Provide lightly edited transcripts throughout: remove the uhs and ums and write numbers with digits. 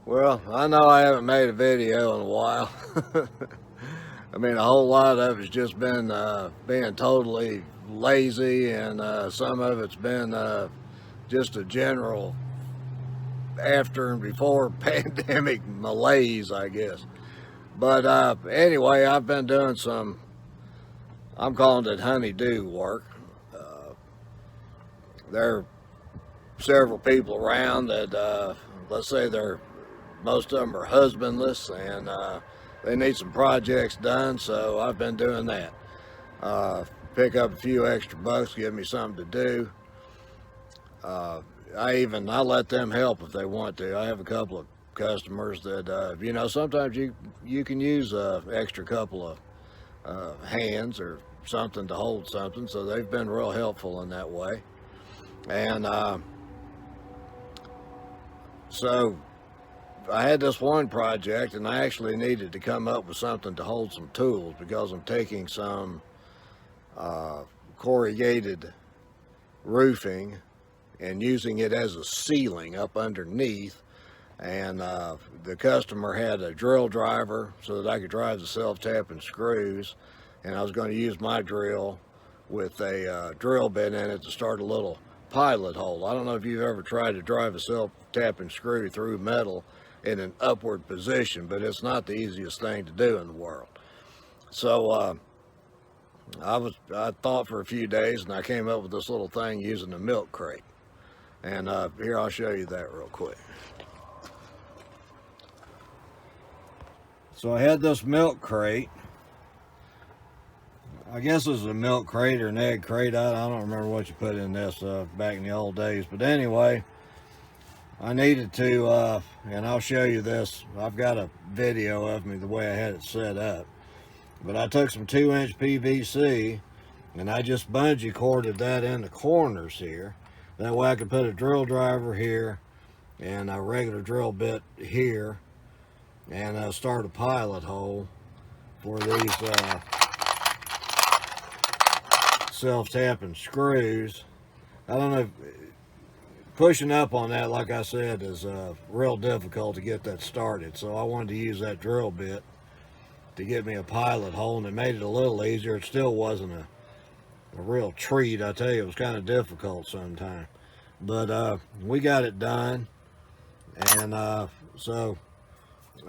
Well, I know I haven't made a video in a while. I mean, a whole lot of it's just been being totally lazy, and some of it's been just a general after and before pandemic malaise, I guess. But anyway, I've been doing some, I'm calling it honey-do work. There are several people around that, let's say most of them are husbandless, and they need some projects done, so I've been doing that. Pick up a few extra bucks, give me something to do. I let them help if they want to. I have a couple of customers that sometimes you can use a extra couple of hands or something to hold something, so they've been real helpful in that way. And so I had this one project, and I actually needed to come up with something to hold some tools, because I'm taking some corrugated roofing and using it as a ceiling up underneath. And the customer had a drill driver so that I could drive the self-tapping screws, and I was going to use my drill with a drill bit in it to start a little pilot hole. I don't know if you've ever tried to drive a self-tapping screw through metal in an upward position, but it's not the easiest thing to do in the world. So I thought for a few days, and I came up with this little thing using a milk crate. And here, I'll show you that real quick. So I had this milk crate. I guess it was a milk crate or an egg crate. I don't remember what you put in this back in the old days. But anyway, I needed to, and I'll show you this. I've got a video of me the way I had it set up. But I took some 2-inch PVC, and I just bungee corded that in the corners here. That way I could put a drill driver here and a regular drill bit here, and start a pilot hole for these self-tapping screws. I don't know, pushing up on that, like I said, is real difficult to get that started. So I wanted to use that drill bit to get me a pilot hole, and it made it a little easier. It still wasn't a real treat. I tell you, it was kind of difficult sometimes. But we got it done. And so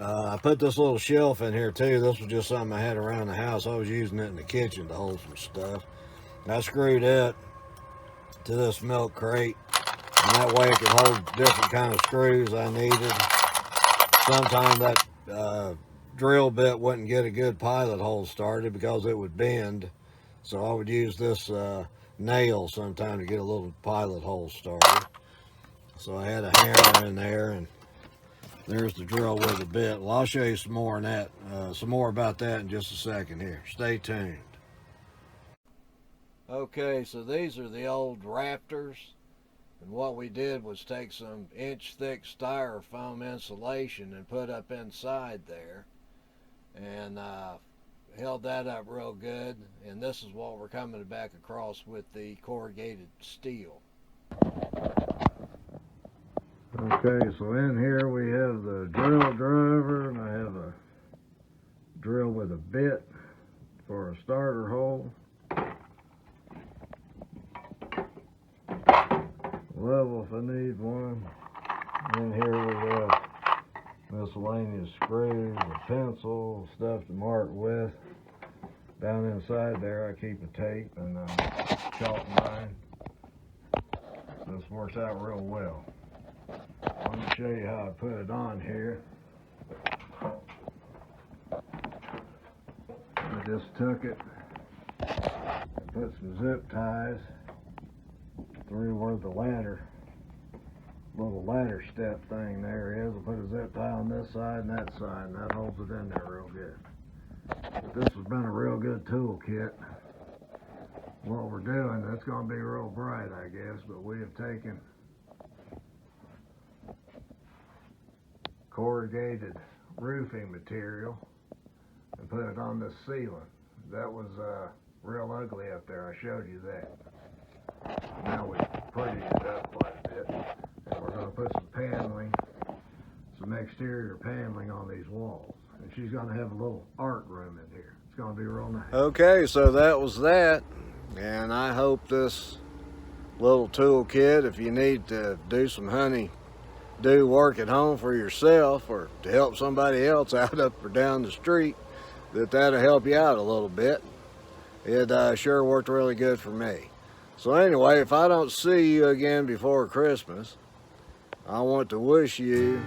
I put this little shelf in here too. This was just something I had around the house. I was using it in the kitchen to hold some stuff. And I screwed it to this milk crate, and that way it could hold different kind of screws I needed. Sometimes that drill bit wouldn't get a good pilot hole started because it would bend, so I would use this nail sometime to get a little pilot hole started. So I had a hammer in there, and there's the drill with the bit. Well, I'll show you some more on that, some more about that in just a second here. Stay tuned. Okay, so these are the old rafters, and what we did was take some inch-thick styrofoam insulation and put up inside there, and held that up real good, and this is what we're coming back across with the corrugated steel. Okay, so in here we have the drill driver, and I have a drill with a bit for a starter hole. Level if I need one. In here we have miscellaneous screws, a pencil, stuff to mark with. Down inside there I keep a tape and a chalk line. This works out real well. Let me show you how I put it on here. I just took it and put some zip ties through where the little ladder step thing there is. I'll put a zip tie on this side and that side, and that holds it in there real good. But this has been a real good toolkit. What we're doing, that's going to be real bright, I guess, but we have taken corrugated roofing material and put it on this ceiling. That was real ugly up there. I showed you that. Now we prettied it up quite a bit, and we're going to put some paneling some exterior paneling on these walls. And she's gonna have a little art room in here. It's gonna be real nice. Okay, so that was that. And I hope this little toolkit, if you need to do some honey-do work at home for yourself or to help somebody else out up or down the street, that'll help you out a little bit. It sure worked really good for me. So anyway, if I don't see you again before Christmas, I want to wish you